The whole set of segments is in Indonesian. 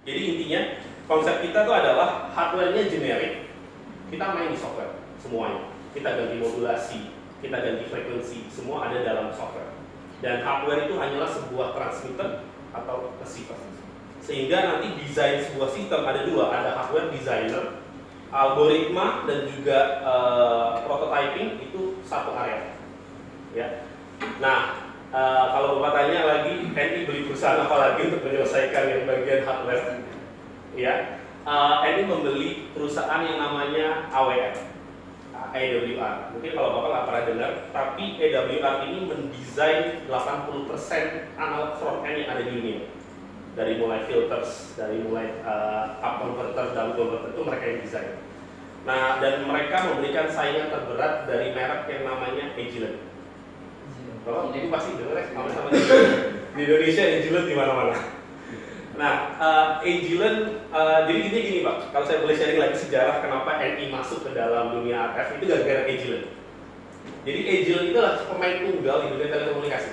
Jadi intinya konsep kita tuh adalah hardware-nya generik, kita main di software semuanya. Kita ganti modulasi, kita ganti frekuensi, semua ada dalam software. Dan hardware itu hanyalah sebuah transmitter atau receiver. Sehingga nanti desain sebuah sistem ada dua, ada hardware designer, algoritma dan juga prototyping itu satu area. Ya. Nah, kalau Bapak tanya lagi, NI beli perusahaan apa lagi untuk menyelesaikan yang bagian hardware? Ya, NI membeli perusahaan yang namanya AWR. Mungkin kalau Bapak nggak pernah dengar, tapi AWR ini mendesain 80% analog front end yang ada di dunia. Dari mulai filters, dari mulai up converter, down converter itu mereka yang desain. Nah, dan mereka memberikan saingan terberat dari merek yang namanya Agilent. Bapak ini pasti dengar ya sama-sama di Indonesia Agilent di mana-mana. Nah, Agilent, jadi gini Pak, kalau saya boleh sharing lagi sejarah kenapa NI masuk ke dalam dunia RF itu gara-gara Agilent. Jadi Agilent itu adalah pemain tunggal di dunia telekomunikasi,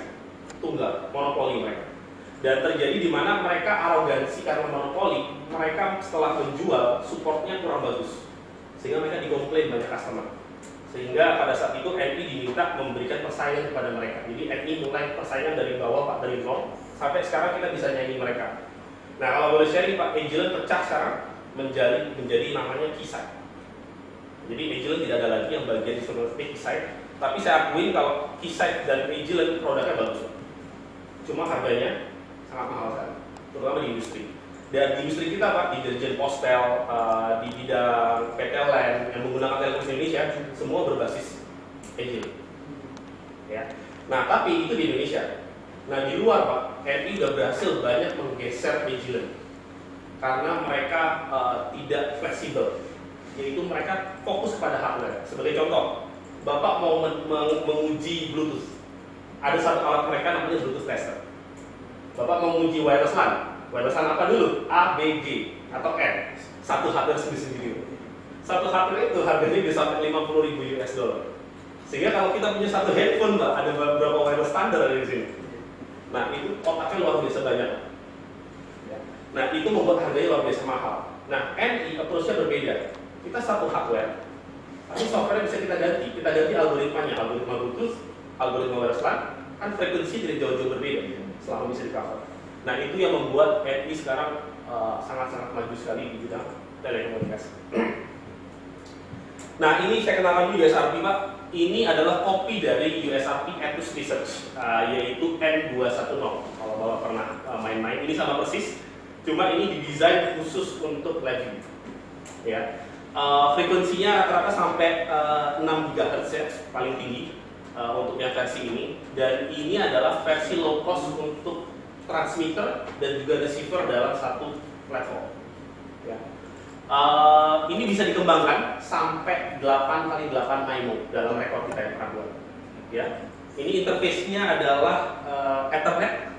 tunggal, monopoli mereka. Dan terjadi di mana mereka arogansi karena monopoli, mereka setelah menjual supportnya kurang bagus, sehingga mereka dikomplain banyak customer. Sehingga pada saat itu NI diminta memberikan persaingan kepada mereka. Jadi NI mulai persaingan dari bawah Pak, dari nol sampai sekarang kita bisa nyanyi mereka. Nah, kalau boleh sharing Pak, Agilent pecah sekarang menjadi namanya Keysight. Jadi Agilent tidak ada lagi yang bagian instrumen seperti Keysight. Tapi saya akuin kalau Keysight dan Agilent produknya bagus. Cuma harganya sangat mahal sekali, terutama di industri. Dan di industri kita Pak, di Dirjen Postel, di bidang PTLN yang menggunakan Telkom Indonesia, semua berbasis Agilent. Ya. Nah, tapi itu di Indonesia. Nah, di luar Pak, NI sudah berhasil banyak menggeser Agilent karena mereka tidak fleksibel, yaitu mereka fokus pada hardware. Sebagai contoh, Bapak mau menguji Bluetooth, ada satu alat mereka namanya Bluetooth tester. Bapak mau menguji wireless LAN. Wireless LAN apa dulu? A, B, G, atau N. Satu hardware sendiri-sendiri. Satu hardware itu harganya bisa sampai 50.000 US dollar. Sehingga kalau kita punya satu handphone, Mbak, ada beberapa wireless standar ada di sini. Nah, itu otaknya luar biasa banyak. Nah, itu membuat harganya luar biasa mahal. Nah, NI approach-nya berbeda. Kita satu hardware, tapi software bisa kita ganti. Kita ganti algoritmanya, algoritma Bluetooth, algoritma wireless LAN, kan frekuensi tidak jauh-jauh berbeda, selama bisa di-cover. Nah, itu yang membuat NI sekarang sangat-sangat maju sekali di bidang telekomunikasi. Nah, ini saya kenalkan dulu USRP Pak. Ini adalah kopi dari USRP Ethos Research, yaitu N210. Kalau Bapak pernah main-main, ini sama persis. Cuma ini didesain khusus untuk live. Ya. Frekuensinya rata-rata sampai 6 GHz ya, paling tinggi untuk yang versi ini. Dan ini adalah versi low cost untuk transmitter dan juga receiver dalam satu platform. Ya. Ini bisa dikembangkan sampai 8x8 MIMO dalam rekor kita yang pernah buat. Ya. Ini interface-nya adalah Ethernet.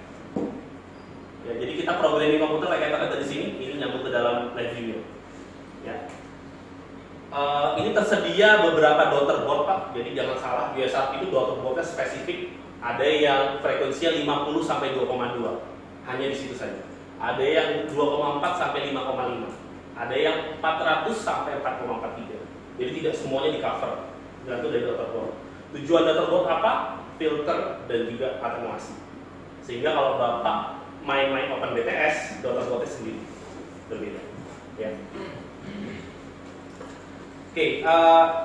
Ya, jadi kita programming komputer pakai Ethernet dari sini, ini nyambung ke dalam live video. Ya. Ini tersedia beberapa daughter board Pak, jadi jangan salah, USRP itu daughter boardnya spesifik. Ada yang frekuensinya 50 sampai 2,2, hanya di situ saja. Ada yang 2,4 sampai 5,5. Ada yang 400 sampai 4,43. Jadi tidak semuanya di cover, tergantung dari daughterboard. Tujuan daughterboard apa? Filter dan juga atenuasi. Sehingga kalau Bapak main-main Open BTS, daughterboardnya sendiri berbeda. Ya. Oke,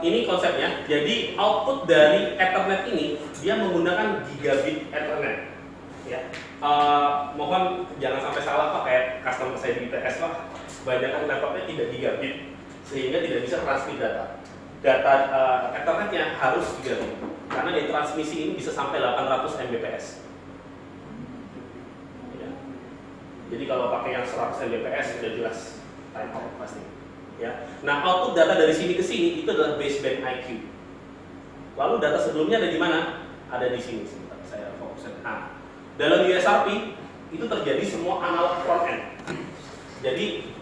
ini konsepnya. Jadi output dari Ethernet ini dia menggunakan gigabit Ethernet. Ya. Mohon jangan sampai salah Pak, kayak customer saya di ITS Pak. Kebanyakan laptopnya tidak gigabit, sehingga tidak bisa transmit data. Data Ethernetnya harus gigabit, karena di transmisi ini bisa sampai 800 Mbps. Ya. Jadi kalau pakai yang 100 Mbps sudah jelas time out pasti. Ya. Nah, output data dari sini ke sini itu adalah baseband IQ. Lalu data sebelumnya ada di mana? Ada di sini. Sebentar, saya fokuskan. Nah, dalam USRP itu terjadi semua analog front end. Jadi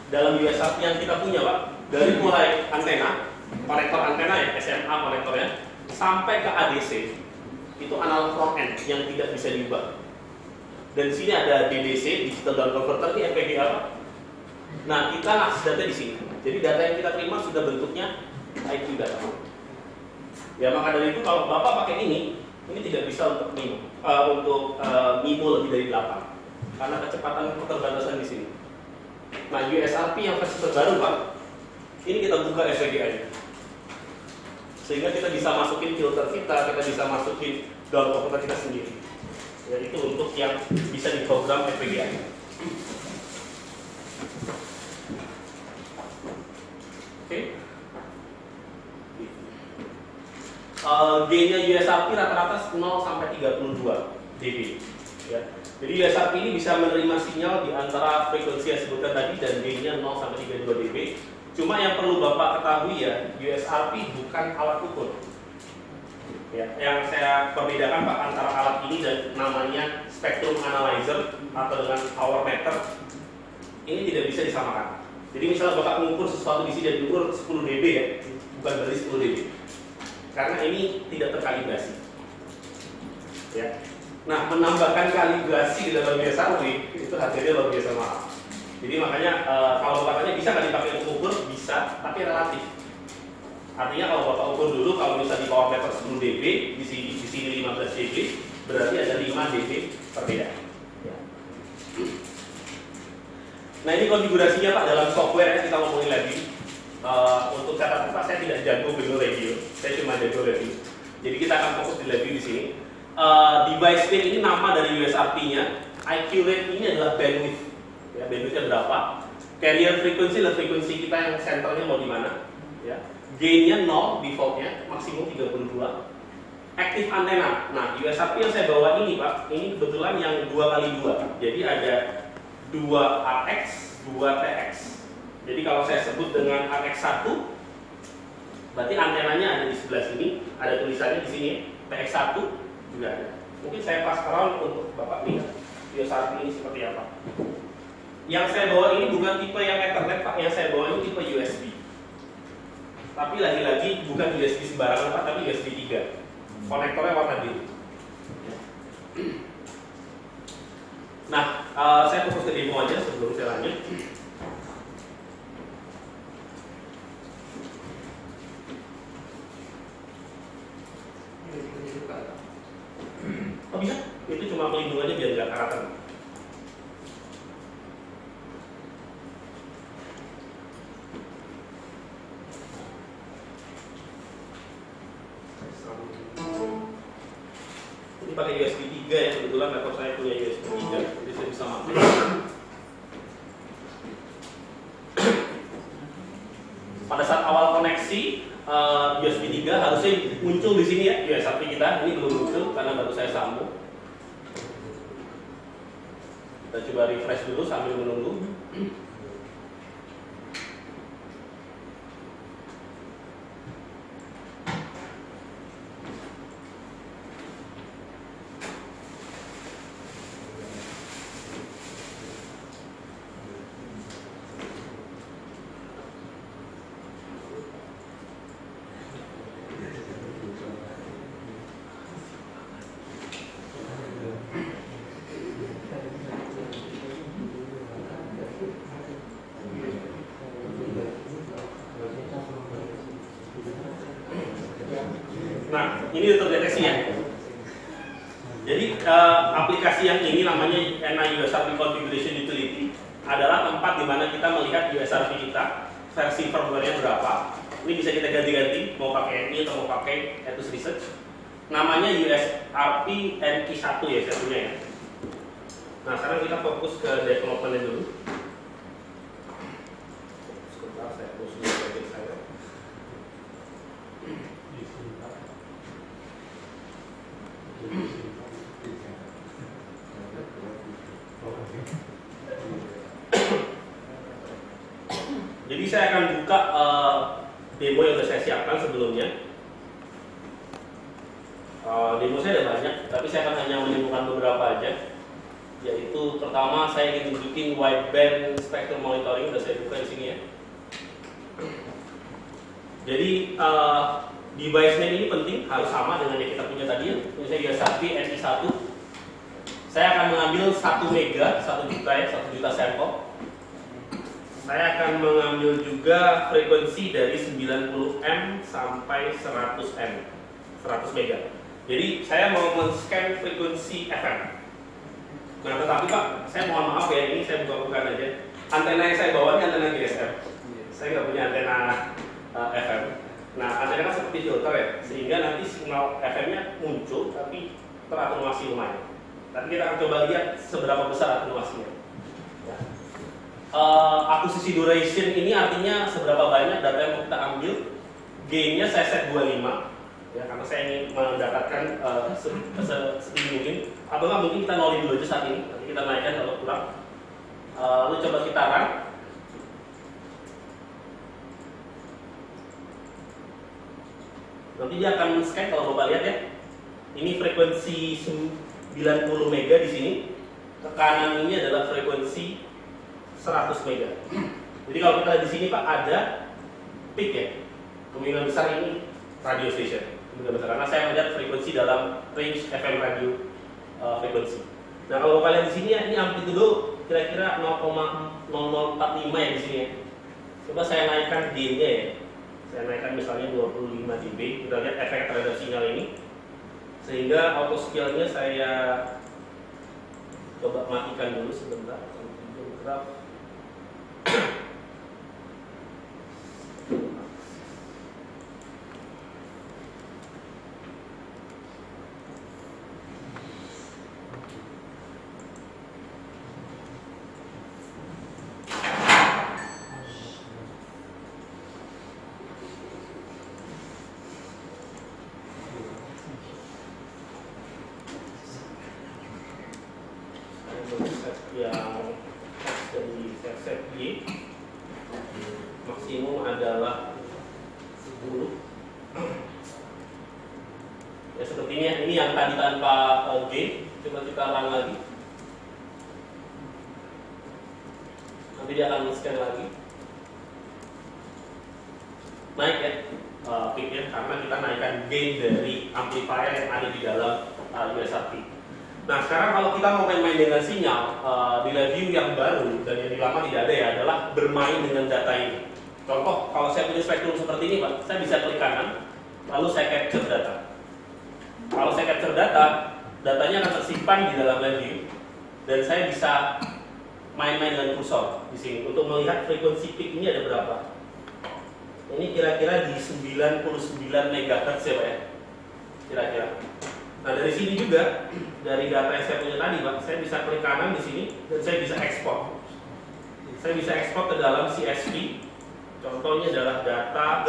dalam USRP yang kita punya Pak, dari mulai antena, konektor antena ya, SMA konektornya, sampai ke ADC, itu analog front end yang tidak bisa diubah. Dan di sini ada DDC, Digital Down Converter, ini FPGA Pak. Nah, kita akses data di sini. Jadi data yang kita terima sudah bentuknya IQ data. Ya, maka dari itu kalau Bapak pakai ini tidak bisa untuk MIMO lebih dari 8 karena kecepatan keterbatasan di sini. Nah, USRP yang versi terbaru Pak, ini kita buka FPGA-nya. Sehingga kita bisa masukin filter kita bisa masukin down converter kita sendiri. Ya, itu untuk yang bisa diprogram FPGA-nya. Oke. Gain-nya USRP rata-rata 0 sampai 32 dB. Ya. Jadi USRP ini bisa menerima sinyal di antara frekuensi yang disebutkan tadi dan gain-nya 0 sampai 32 dB. Cuma yang perlu Bapak ketahui ya, USRP bukan alat ukur. Ya, yang saya perbedakan Pak antara alat ini dan namanya spectrum analyzer atau dengan power meter, ini tidak bisa disamakan. Jadi misalnya Bapak mengukur sesuatu di sini dan diukur 10 dB ya, bukan berarti 10 dB. Karena ini tidak terkalibrasi. Ya. Nah, menambahkan kalibrasi di dalam USRP itu harganya luar biasa mahal. Jadi makanya kalau Bapak tanya bisa nggak dipakai untuk ukur? Bisa, tapi relatif. Artinya kalau Bapak ukur dulu, kalau misalnya di power meter 10 dB, di sini 15 dB, berarti ada 5 dB perbedaan. Ya. Nah, ini konfigurasinya Pak dalam software ya, kita ngomongin lagi. Untuk catatan Pak, saya tidak jago Windows Radio, saya cuma jago review. Jadi kita akan fokus di review di sini. Device pin ini nama dari USRP-nya. IQ rate ini adalah bandwidth. Ya, bandwidth-nya berapa? Carrier frequency adalah frekuensi kita yang senternya mau di mana? Ya. Gain-nya 0 default-nya, maksimum 32. Active antena. Nah, USRP yang saya bawa ini Pak, ini kebetulan yang 2x2. Jadi ada 2 RX, 2 TX. Jadi kalau saya sebut dengan RX1, berarti antenanya ada di sebelah sini, ada tulisannya di sini, TX1 juga ada. Mungkin saya pass around untuk Bapak lihat USRP ini seperti apa. Yang saya bawa ini bukan tipe yang Ethernet Pak, yang saya bawa ini tipe USB. Tapi lagi-lagi bukan USB sembarangan Pak, tapi USB 3. Konektornya warna biru. Nah, saya fokus ke demo aja sebelum saya lanjut. Oh bisa? Itu cuma pelindungannya biar nggak karatan. Ini pakai USB 3 ya, kebetulan laptop saya punya USB 3, jadi saya bisa matiin. Pada saat awal koneksi USB 3 harusnya muncul di sini ya, USRP kita. Ini belum muncul karena baru saya sambung. Kita coba refresh dulu sambil menunggu. Nah, ini udah terdeteksi ya. Jadi aplikasi yang ini namanya NI USRP Configuration Utility adalah tempat di mana kita melihat USRP kita versi firmware-nya berapa. Ini bisa kita ganti-ganti, mau pakai ini atau mau pakai Etus Research. Namanya USRP NQ1 ya, saya punya ya. Nah, sekarang kita fokus ke development-nya dulu. Sebentar, saya terus dulu bagian saya. Jadi saya akan buka demo yang sudah saya siapkan sebelumnya. Demo saya ada banyak, tapi saya akan hanya menemukan beberapa aja. Yaitu pertama saya ingin tunjukin wideband spectrum monitoring, sudah saya buka di sini ya. Jadi device name ini penting, harus sama dengan yang kita punya tadi ya. Misalnya USRP NQ1. Saya akan mengambil 1 mega, 1 juta ya, 1 juta sampel. Saya akan mengambil juga frekuensi dari 90M sampai 100M, 100 mega. Jadi saya mau men-scan frekuensi FM. Nah tetapi Pak, saya mohon maaf ya, ini saya buka-bukaan aja. Antena yang saya bawa ini antena GSM. Saya nggak punya antena FM. Nah antena kan seperti filter ya, sehingga nanti signal FM-nya muncul tapi teratenuasi lumayan. Tapi kita akan coba lihat seberapa besar atenuasinya. Ya. Akuisisi duration ini artinya seberapa banyak data yang mau kita ambil. Gain-nya saya set 25 ya, karena saya ingin mendapatkan setinggi mungkin. Atau nggak mungkin kita nolin dulu aja saat ini, nanti kita naikkan kalau kurang. Lalu coba kita run. Nanti dia akan scan kalau Bapak lihat ya. Ini frekuensi 90 mega di sini. Ke kanan ini adalah frekuensi 100 mega. Jadi kalau kita di sini Pak ada peak ya. Kemungkinan besar ini radio station. Kemungkinan besar karena saya melihat frekuensi dalam range FM radio frekuensi. Nah kalau Bapak lihat di sini ya, ini amplitudo kira-kira 0,0045 ya di sini ya. Coba saya naikkan gain-nya ya. Saya naikkan misalnya 25 dB. Kita lihat efek terhadap sinyal ini. Sehingga auto scale-nya saya coba matikan dulu sebentar. Yang dari set Y maksimum adalah 10 ya seperti ini yang tadi tanpa gain. Coba kita run lagi, nanti dia akan scan lagi naik ya peaknya karena kita naikkan gain dari amplifier yang ada di dalam USRT. Nah sekarang kalau kita mau main-main dengan sinyal di review yang baru dan yang lama tidak ada ya adalah bermain dengan data ini. Contoh kalau saya punya spektrum seperti ini Pak, saya bisa klik kanan lalu saya capture data. Kalau saya capture data, datanya akan tersimpan di dalam review dan saya bisa main-main dengan kursor di sini untuk melihat frekuensi peak ini ada berapa. Ini kira-kira di 99 MHz ya Pak ya, kira-kira. Nah dari sini juga dari data yang saya punya tadi Pak, saya bisa klik kanan di sini dan saya bisa ekspor. Saya bisa ekspor ke dalam CSV. Contohnya adalah data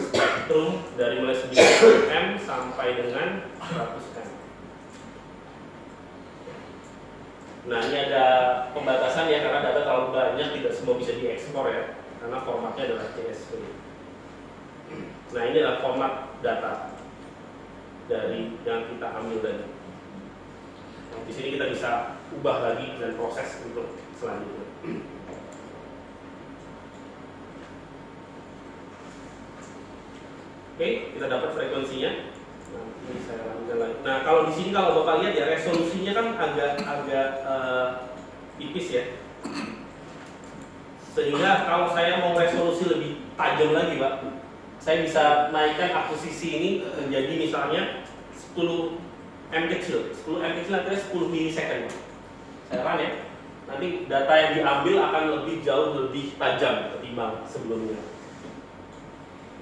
spektrum dari mulai 90M sampai dengan 100M. Nah ini ada pembatasan ya karena data terlalu banyak tidak semua bisa diekspor ya, karena formatnya adalah CSV. Nah ini adalah format data dari yang kita ambil tadi. Nah, di sini kita bisa ubah lagi dan proses untuk selanjutnya. Oke, kita dapat frekuensinya. Nah, ini saya lanjutkan lagi. Nah, kalau di sini kalau Bapak lihat ya resolusinya kan agak tipis ya. Sehingga kalau saya mau resolusi lebih tajam lagi, Pak, saya bisa naikkan akuisisi ini menjadi misalnya 10 M kecil. 10 M kecil artinya 10 milisecond. Saya run ya. Nanti data yang diambil akan jauh lebih tajam ketimbang sebelumnya.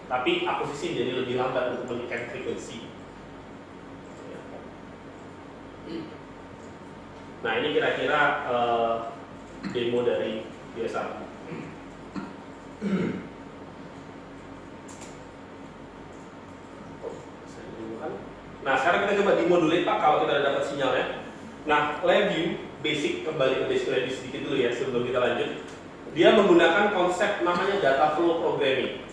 Tapi akuisisi jadi lebih lambat untuk menekan frekuensi. Nah ini kira-kira demo dari USRT. Nah sekarang kita coba dimodulate Pak kalau kita dapat sinyalnya. Nah LabVIEW basic, kembali ke basic LabVIEW sedikit dulu ya sebelum kita lanjut. Dia menggunakan konsep namanya data flow programming.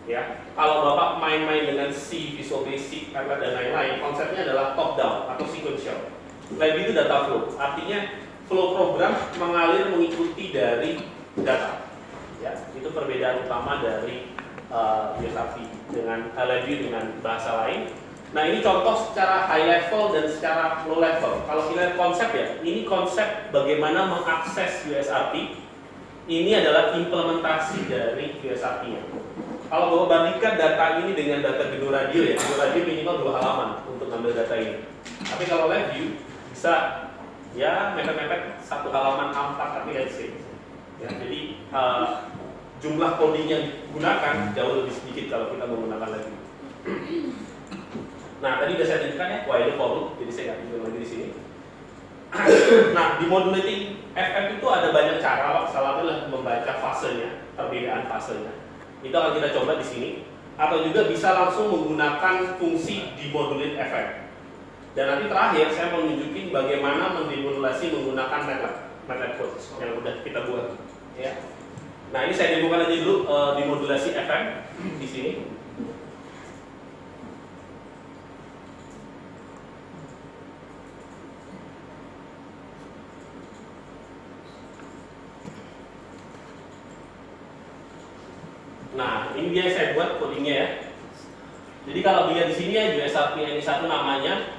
Ya, kalau Bapak main-main dengan C, Visual Basic, dan lain-lain, konsepnya adalah top down atau sequential. LabVIEW itu data flow, artinya flow program mengalir mengikuti dari data. Ya, itu perbedaan utama dari USRT dengan LabVIEW dengan bahasa lain. Nah ini contoh secara high level dan secara low level. Kalau kita lihat konsep ya, ini konsep bagaimana mengakses USRP. Ini adalah implementasi dari USRP-nya. Kalau Bapak bandingkan data ini dengan data gedung radio ya, gedung radio minimal 2 halaman untuk ngambil data ini. Tapi kalau live view bisa ya mepet-mepet 1 halaman A4 aplikasi. Ya, jadi jumlah coding yang digunakan jauh lebih sedikit kalau kita menggunakan live view. Nah, tadi sudah saya tunjukkan ya, wider forum, jadi saya nggak tunjukkan lagi di sini. Nah, di modulating FM itu ada banyak cara, Pak. Salah satu adalah membaca fasenya, perbedaan fasenya. Itu akan kita coba di sini. Atau juga bisa langsung menggunakan fungsi demodulate FM. Dan nanti terakhir saya mau nunjukin bagaimana mendemodulasi menggunakan MATLAB code yang udah kita buat. Ya. Nah, ini saya demokan aja dulu demodulasi FM di sini. Nah, ini dia yang saya buat codingnya ya. Jadi kalau dilihat di sini ya, USRP ini satu namanya,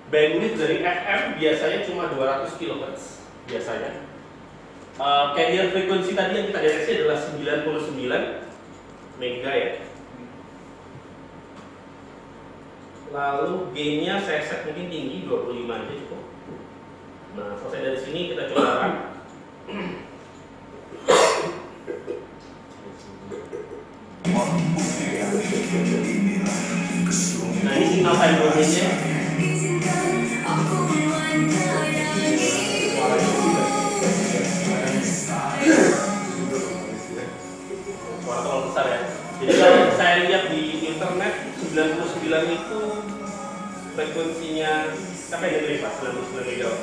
bandwidth dari FM biasanya cuma 200 kHz biasanya. Carrier frekuensi tadi yang kita deteksi adalah 99 mega ya. Lalu gainnya saya set mungkin tinggi 25 aja cukup. Nah, selesai dari sini kita coba run. Nah, ini signal time domainnya. Suara terlalu besar ya. Jadi kalau saya lihat di internet 99 itu frekuensinya sampai dari Pak 99 MHz.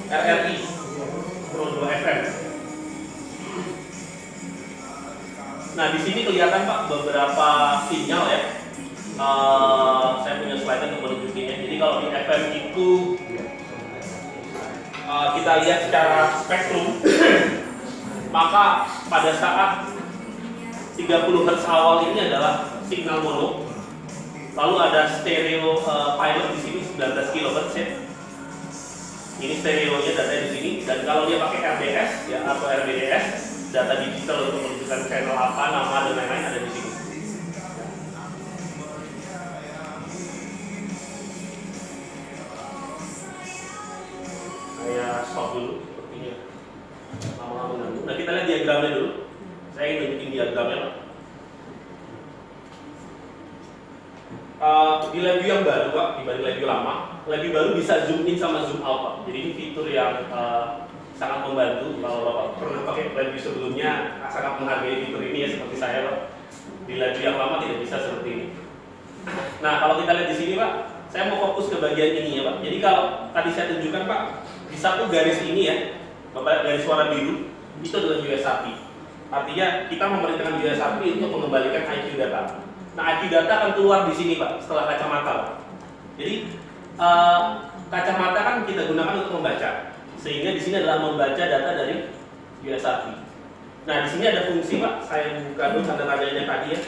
RRI 2 FM. Nah, di sini kelihatan Pak beberapa sinyal ya. Saya punya slide untuk menunjukinya. Jadi kalau di FM itu kita lihat secara spektrum, maka pada saat 30 Hz awal ini adalah signal mono. Lalu ada stereo pilot di sini 19 kHz ya. Ini stereonya data di sini. Dan kalau dia pakai RDS ya atau RBDS, data digital untuk menunjukkan channel apa, nama dan lain-lain ada di sini. Saya stop dulu sepertinya. Lama-lama mengganggu. Nah, kita lihat diagramnya dulu. Saya ingin tunjukin diagramnya. Di LabVIEW yang baru Pak, dibanding LabVIEW lama, LabVIEW baru bisa zoom in sama zoom out Pak. Jadi ini fitur yang sangat membantu. Kalau Bapak pernah pakai LabVIEW sebelumnya, sangat menghargai fitur ini ya seperti saya Pak. Di LabVIEW yang lama tidak bisa seperti ini. Nah, kalau kita lihat di sini Pak, saya mau fokus ke bagian ini ya Pak. Jadi kalau tadi saya tunjukkan Pak, di satu garis ini ya, Bapak garis warna biru, itu adalah USRP. Artinya kita memerintahkan USRP untuk mengembalikan IQ data. Nah, IQ data akan keluar di sini Pak, setelah kacamata Pak. Jadi kacamata kan kita gunakan untuk membaca, sehingga di sini adalah membaca data dari USRP. Nah, di sini ada fungsi Pak, saya buka dulu tanda-tandanya tadi ya.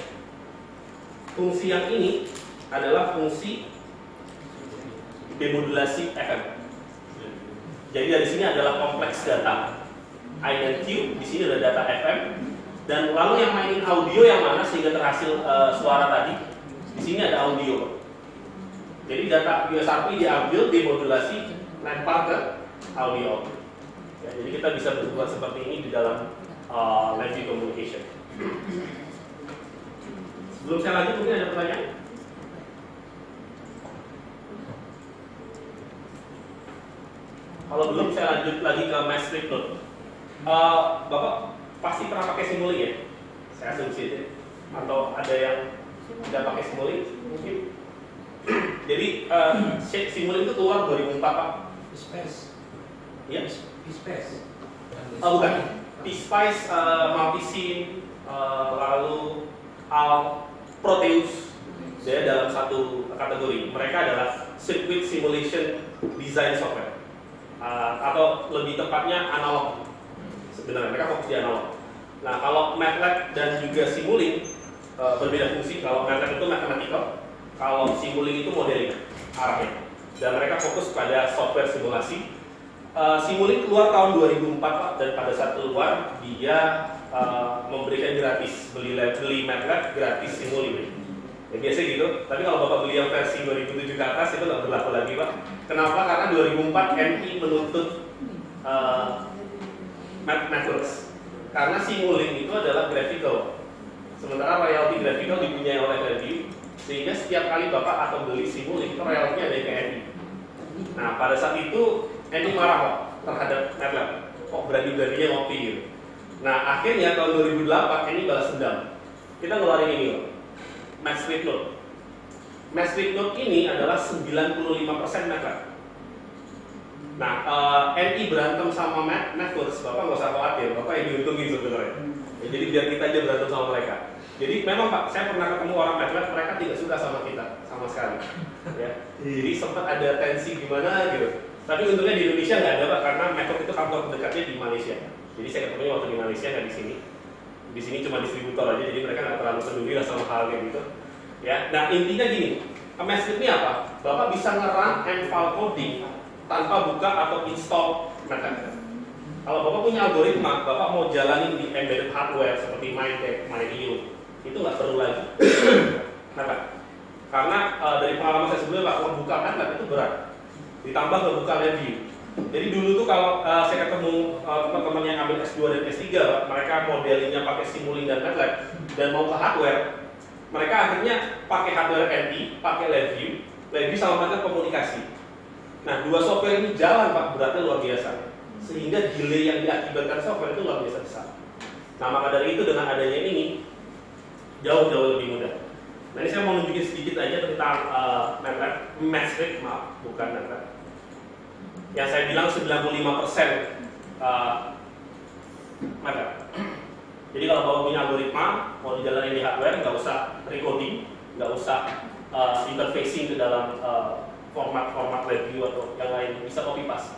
Fungsi yang ini adalah fungsi demodulasi FM. Jadi dari sini adalah kompleks data I dan Q, di sini ada data FM, dan lalu yang mainin audio yang mana sehingga terhasil suara tadi. Di sini ada audio. Jadi data USRP diambil, dimodulasi, lempar ke audio. Ya, jadi kita bisa berbuat seperti ini di dalam LabVIEW Communication. Sebelum saya lanjut, mungkin ada pertanyaan? Kalau belum, saya lanjut lagi ke Mastery Node. Bapak pasti pernah pakai Simulink ya? Saya asumsi itu. Atau ada yang tidak pakai Simulink? Mungkin. Jadi Simulink itu keluar 2004 Pak. PSPICE. Ya? PSPICE. Bukan. PSPICE, Multisim, lalu Proteus. Dia dalam satu kategori. Mereka adalah Circuit Simulation Design Software. Atau lebih tepatnya analog. Sebenarnya mereka fokus di analog. Nah, kalau MATLAB dan juga Simulink berbeda fungsi. Kalau MATLAB itu mathematical, kalau Simulink itu modeling arahnya. Dan mereka fokus pada software simulasi. Simulink keluar tahun 2004 Pak, dan pada saat keluar dia memberikan gratis, beli MATLAB gratis Simulink. Ya biasa gitu, tapi kalau Bapak beli yang versi 2007 ke atas itu nggak berlaku lagi Pak. Kenapa? Karena 2004 MI menuntut MathWorks. Karena Simulink itu adalah graphical, sementara royalty graphical dipunyai oleh LabVIEW, sehingga setiap kali Bapak atau beli Simulink itu royalty ada ke MI. Nah pada saat itu MI marah Pak terhadap MATLAB, kok berani-beraninya ngopi gitu. Nah akhirnya tahun 2008 MI balas dendam. Kita ngeluarin ini Pak, MathWorks Note. MathWorks Note ini adalah 95% MATLAB. Nah, NI berantem sama MathWorks, Bapak nggak usah khawatir, Bapak yang diuntungin sebenarnya. Ya, jadi biar kita aja berantem sama mereka. Jadi memang Pak, saya pernah ketemu orang MATLAB, mereka tidak suka sama kita sama sekali. Ya. Jadi sempat ada tensi gimana gitu. Tapi untungnya di Indonesia nggak ada Pak, karena MathWorks itu kantor terdekatnya di Malaysia. Jadi saya ketemunya waktu di Malaysia, nggak di sini. Di sini cuma distributor aja, jadi mereka nggak terlalu peduli lah sama hal kayak gitu. Ya, nah intinya gini, MathWorks ini apa? Bapak bisa nge-run file coding tanpa buka atau install MATLAB. Kalau Bapak punya algoritma, Bapak mau jalanin di embedded hardware seperti Mindtech, MindIO, itu nggak perlu lagi MATLAB. Karena dari pengalaman saya sebelumnya, Pak, membuka MATLAB itu berat. Ditambah ngebuka LabVIEW. Jadi dulu tuh kalau saya ketemu teman-teman yang ambil S2 dan S3, mereka modelingnya pakai Simulink dan MATLAB dan mau ke hardware, mereka akhirnya pakai hardware NI, pakai LabVIEW sama MATLAB komunikasi. Nah, dua software ini jalan Pak, beratnya luar biasa, sehingga delay yang diakibatkan software itu luar biasa besar. Nah, maka dari itu dengan adanya ini jauh-jauh lebih mudah. Nah, ini saya mau nunjukin sedikit aja tentang MathWorks, maaf, bukan MATLAB. Yang saya bilang 95% MATLAB. Jadi kalau Bapak punya algoritma, mau dijalanin di hardware, nggak usah recoding, nggak usah interfacing ke dalam format LabVIEW atau yang lain, bisa copy paste.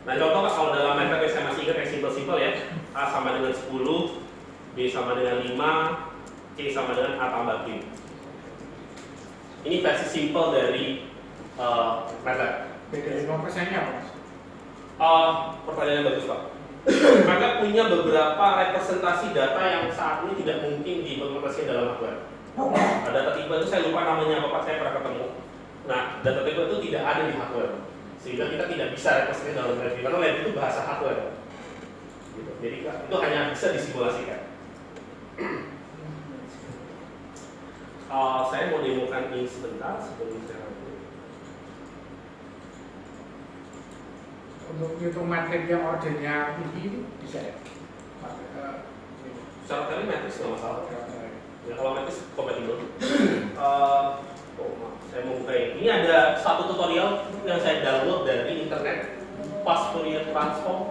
Nah contoh kalau dalam MATLAB saya masih ingat yang simple-simple ya, A sama dengan 10, B sama dengan 5, C sama dengan A tambah Q. Ini versi simple dari MATLAB. Beda 5%-nya apa Mas? Pertanyaan yang bagus Pak. MATLAB punya beberapa representasi data yang saat ini tidak mungkin diimplementasikan dalam hardware. Data tipe itu saya lupa namanya Bapak, saya pernah ketemu. Nah, data tipe itu tidak ada di hardware, sehingga kita tidak bisa representasi dalam LabVIEW, karena LabVIEW itu bahasa hardware. Gitu. Jadi itu hanya bisa disimulasikan. Saya mau demokan ini sebentar sebelum saya lanjut. Untuk ngitung matrik yang ordernya tinggi itu bisa ya? Secara teori matriks nggak masalah. Ya, kalau matriks kompatibel. Saya mau buka ini. Ini ada satu tutorial yang saya download dari internet, Fast Fourier Transform.